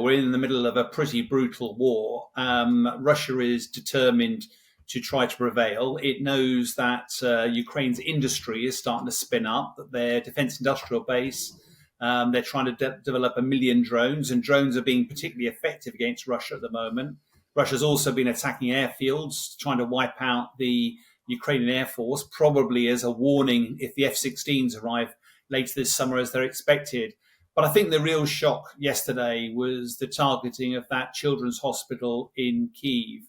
we're in the middle of a pretty brutal war. Russia is determined to try to prevail. It knows that Ukraine's industry is starting to spin up, that their defense industrial base, they're trying to develop 1 million drones, and drones are being particularly effective against Russia at the moment. Russia's also been attacking airfields, trying to wipe out the Ukrainian Air Force, probably as a warning if the F-16s arrive later this summer as they're expected. But I think the real shock yesterday was the targeting of that children's hospital in Kyiv.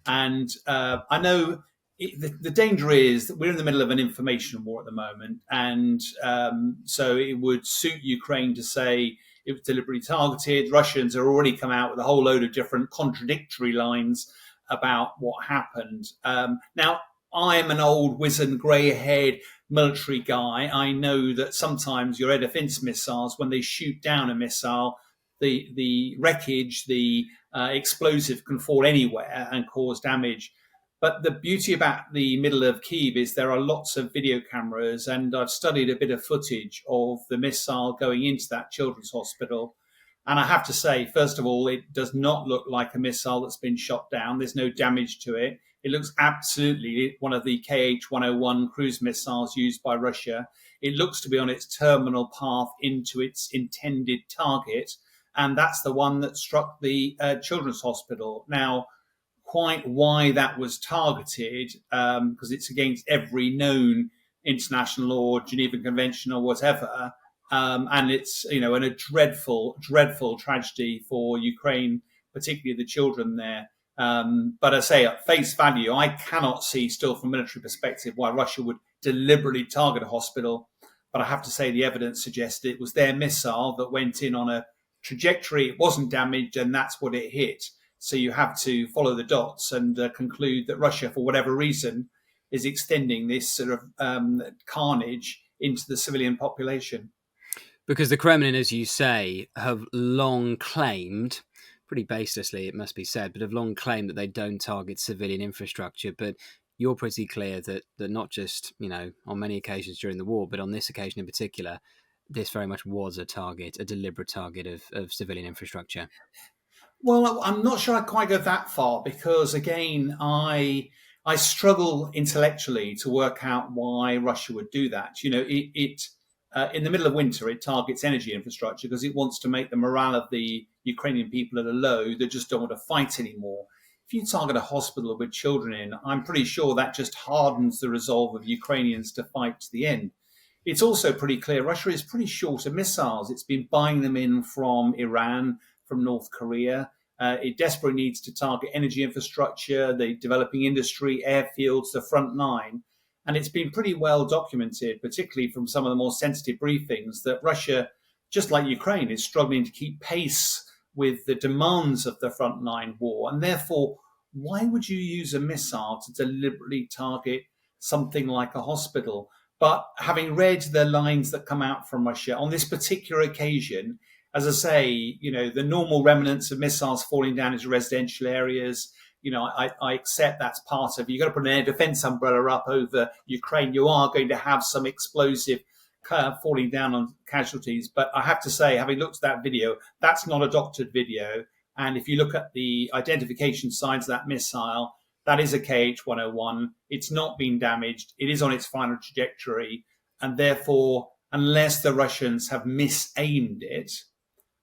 And I know the danger is that we're in the middle of an information war at the moment. And so it would suit Ukraine to say it was deliberately targeted. Russians have already come out with a whole load of different contradictory lines about what happened. Now, I'm an old wizened grey-haired military guy. I know that sometimes your air defense missiles, when they shoot down a missile, the wreckage, the explosive can fall anywhere and cause damage. But the beauty about the middle of Kyiv is there are lots of video cameras, and I've studied a bit of footage of the missile going into that children's hospital. And I have to say, first of all, it does not look like a missile that's been shot down. There's no damage to it. It looks absolutely one of the Kh-101 cruise missiles used by Russia. It looks to be on its terminal path into its intended target, and that's the one that struck the children's hospital. Now, quite why that was targeted, because it's against every known international law, Geneva Convention or whatever, and it's, and a dreadful, dreadful tragedy for Ukraine, particularly the children there. But I say at face value, I cannot see still from a military perspective why Russia would deliberately target a hospital. But I have to say the evidence suggests it was their missile that went in on a trajectory. It wasn't damaged, and that's what it hit. So you have to follow the dots and conclude that Russia, for whatever reason, is extending this sort of carnage into the civilian population. Because the Kremlin, as you say, have long claimed, pretty baselessly it must be said, but have long claimed that they don't target civilian infrastructure. But you're pretty clear that not just, on many occasions during the war, but on this occasion in particular, this very much was a deliberate target of civilian infrastructure. Well, I'm not sure I quite go that far because, again, I struggle intellectually to work out why Russia would do that. In the middle of winter, it targets energy infrastructure because it wants to make the morale of the Ukrainian people at a low that just don't want to fight anymore. If you target a hospital with children in, I'm pretty sure that just hardens the resolve of Ukrainians to fight to the end. It's also pretty clear Russia is pretty short of missiles. It's been buying them in from Iran, from North Korea. It desperately needs to target energy infrastructure, the developing industry, airfields, the front line. And it's been pretty well documented, particularly from some of the more sensitive briefings, that Russia, just like Ukraine, is struggling to keep pace with the demands of the frontline war. And therefore, why would you use a missile to deliberately target something like a hospital? But having read the lines that come out from Russia on this particular occasion, as I say, the normal remnants of missiles falling down into residential areas, I accept that's part of, you've got to put an air defense umbrella up over Ukraine. You are going to have some explosive falling down on casualties. But I have to say, having looked at that video, that's not a doctored video. And if you look at the identification signs of that missile, that is a Kh-101. It's not been damaged. It is on its final trajectory. And therefore, unless the Russians have misaimed it,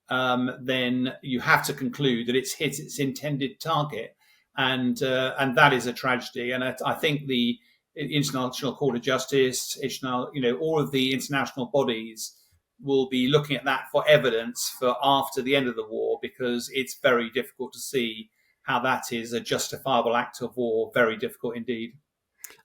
then you have to conclude that it's hit its intended target. And that is a tragedy. And I think the International Court of Justice, all of the international bodies will be looking at that for evidence for after the end of the war, because it's very difficult to see how that is a justifiable act of war. Very difficult indeed.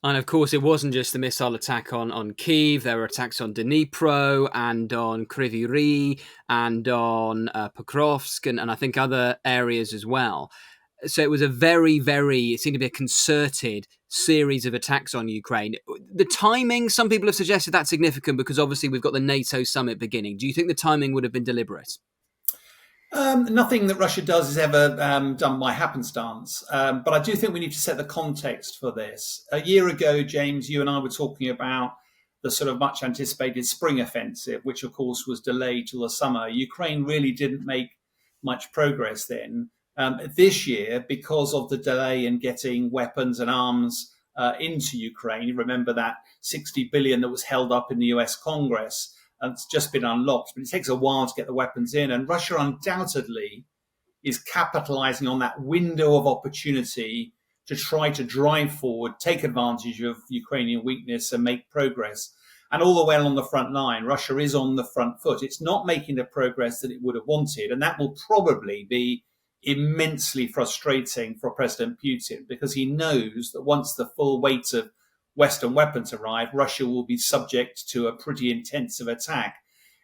And of course, it wasn't just the missile attack on Kyiv. There were attacks on Dnipro and on Kryvyi Rih and on Pokrovsk and I think other areas as well. So it was a it seemed to be a concerted series of attacks on Ukraine. The timing, some people have suggested that's significant because obviously we've got the NATO summit beginning. Do you think the timing would have been deliberate? Nothing that Russia does is ever done by happenstance. But I do think we need to set the context for this. A year ago, James, you and I were talking about the sort of much anticipated spring offensive, which of course was delayed till the summer. Ukraine really didn't make much progress then. This year, because of the delay in getting weapons and arms into Ukraine, you remember that 60 billion that was held up in the US Congress, and it's just been unlocked, but it takes a while to get the weapons in. And Russia undoubtedly is capitalizing on that window of opportunity to try to drive forward, take advantage of Ukrainian weakness and make progress. And all the way along the front line, Russia is on the front foot. It's not making the progress that it would have wanted. And that will probably be immensely frustrating for President Putin, because he knows that once the full weight of Western weapons arrive, Russia will be subject to a pretty intensive attack.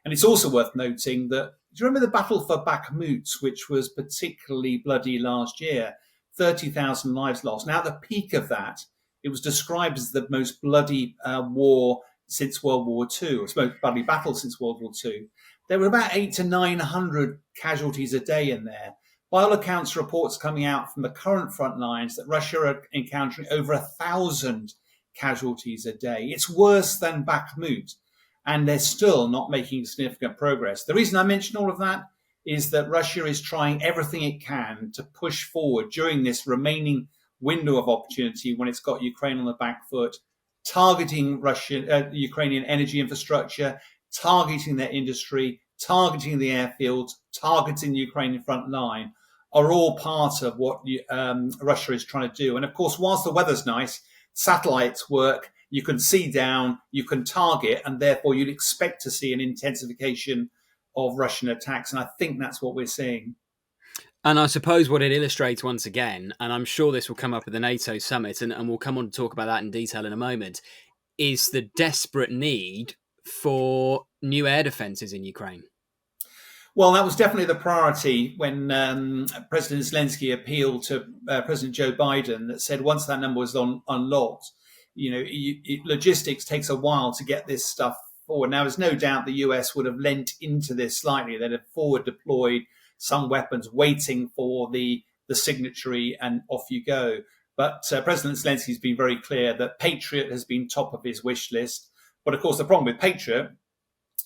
And it's also worth noting that, do you remember the battle for Bakhmut, which was particularly bloody last year? 30,000 lives lost. Now, at the peak of that, it was described as the most bloody war since World War II, or most bloody battle since World War II. There were about 800 to 900 casualties a day in there. By all accounts, reports coming out from the current front lines that Russia are encountering over 1,000 casualties a day. It's worse than Bakhmut, and they're still not making significant progress. The reason I mention all of that is that Russia is trying everything it can to push forward during this remaining window of opportunity when it's got Ukraine on the back foot, targeting Ukrainian energy infrastructure, targeting their industry, targeting the airfields, targeting the Ukrainian front line, are all part of what Russia is trying to do. And of course, whilst the weather's nice, satellites work, you can see down, you can target, and therefore you'd expect to see an intensification of Russian attacks. And I think that's what we're seeing. And I suppose what it illustrates once again, and I'm sure this will come up at the NATO summit, and we'll come on to talk about that in detail in a moment, is the desperate need for new air defences in Ukraine. Well, that was definitely the priority when President Zelensky appealed to President Joe Biden, that said once that number was unlocked, logistics takes a while to get this stuff forward. Now, there's no doubt the US would have lent into this slightly. They'd have forward deployed some weapons waiting for the signatory, and off you go. But President Zelensky's been very clear that Patriot has been top of his wish list. But of course, the problem with Patriot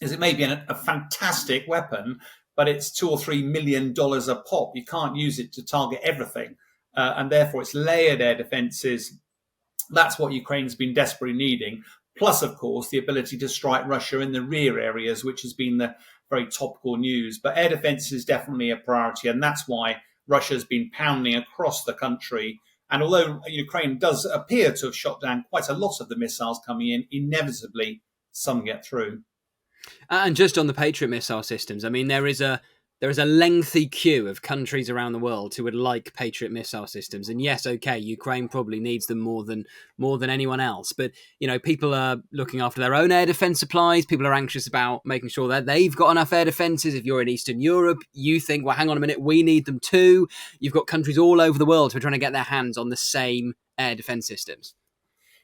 is it may be a fantastic weapon, but it's $2 or $3 million a pop. You can't use it to target everything. And therefore, it's layered air defenses. That's what Ukraine's been desperately needing. Plus, of course, the ability to strike Russia in the rear areas, which has been the very topical news. But air defense is definitely a priority. And that's why Russia's been pounding across the country. And although Ukraine does appear to have shot down quite a lot of the missiles coming in, inevitably some get through. And just on the Patriot missile systems, I mean, there is a lengthy queue of countries around the world who would like Patriot missile systems. And yes, okay, Ukraine probably needs them more than anyone else. But, people are looking after their own air defense supplies. People are anxious about making sure that they've got enough air defenses. If you're in Eastern Europe, you think, well, hang on a minute, we need them too. You've got countries all over the world who are trying to get their hands on the same air defense systems.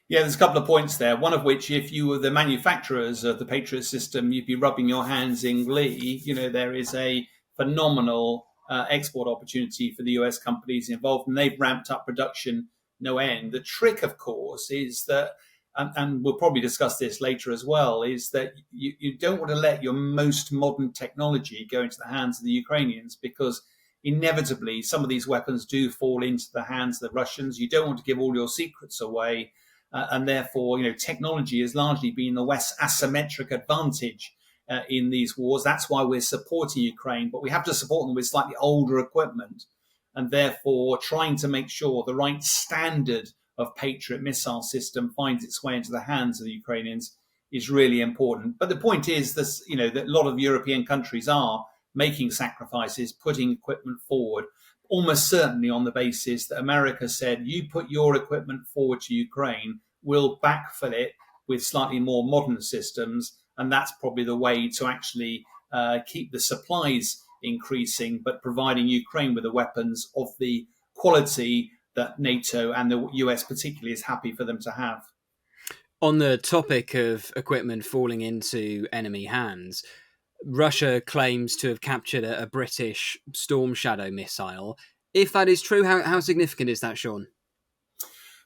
Yeah, there's a couple of points there. One of which, if you were the manufacturers of the Patriot system, you'd be rubbing your hands in glee. There is a phenomenal export opportunity for the US companies involved, and they've ramped up production no end. The trick, of course, is that, and we'll probably discuss this later as well, is that you don't want to let your most modern technology go into the hands of the Ukrainians, because inevitably some of these weapons do fall into the hands of the Russians. You don't want to give all your secrets away. And therefore, technology has largely been the West's asymmetric advantage in these wars. That's why we're supporting Ukraine, but we have to support them with slightly older equipment, and therefore trying to make sure the right standard of Patriot missile system finds its way into the hands of the Ukrainians is really important. But the point is this, that a lot of European countries are making sacrifices, putting equipment forward, almost certainly on the basis that America said, you put your equipment forward to Ukraine, we'll backfill it with slightly more modern systems. And that's probably the way to actually keep the supplies increasing, but providing Ukraine with the weapons of the quality that NATO and the US particularly is happy for them to have. On the topic of equipment falling into enemy hands, Russia claims to have captured a British Storm Shadow missile. If that is true, how significant is that, Sean?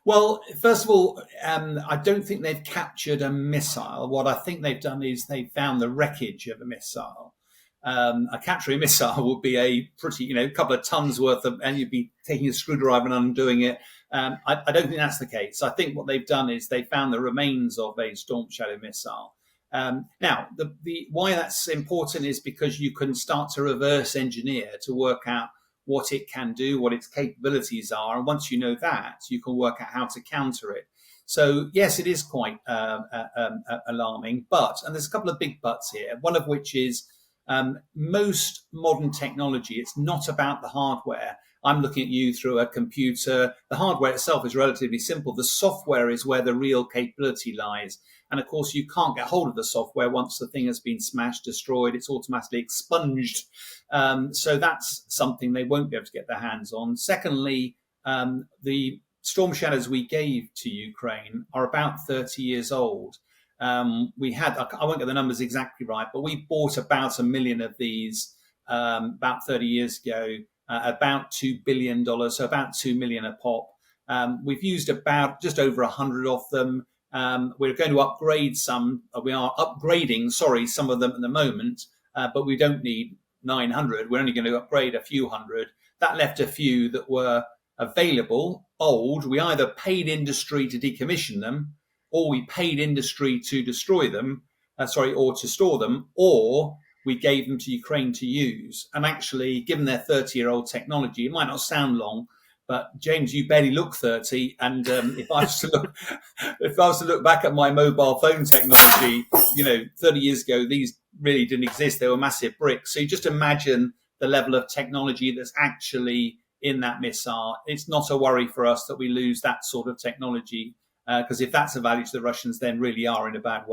Well, first of all, I don't think they've captured a missile. What I think they've done is they've found the wreckage of a missile. A Katyri missile would be a pretty, couple of tons worth of, and you'd be taking a screwdriver and undoing it. I don't think that's the case. I think what they've done is they found the remains of a Storm Shadow missile. Now, the why that's important is because you can start to reverse engineer to work out what it can do, what its capabilities are, and once you know that, you can work out how to counter it. So yes, it is quite alarming, and there's a couple of big buts here. One of which is most modern technology, it's not about the hardware. I'm looking at you through a computer. The hardware itself is relatively simple. The software is where the real capability lies. And of course, you can't get hold of the software once the thing has been smashed, destroyed. It's automatically expunged. So that's something they won't be able to get their hands on. Secondly, the Storm Shadows we gave to Ukraine are about 30 years old. We had, I won't get the numbers exactly right, but we bought about 1 million of these about 30 years ago, about $2 billion, so about 2 million a pop. We've used about just over 100 of them. We're going to upgrade some. We are upgrading, some of them at the moment, but we don't need 900. We're only going to upgrade a few hundred. That left a few that were available, old. We either paid industry to decommission them, or we paid industry to destroy them, or to store them, or we gave them to Ukraine to use. And actually, given their 30-year-old technology, it might not sound long, but James, you barely look 30. And if I was to look back at my mobile phone technology, 30 years ago, these really didn't exist. They were massive bricks. So you just imagine the level of technology that's actually in that missile. It's not a worry for us that we lose that sort of technology, because if that's a value to the Russians, then really are in a bad way.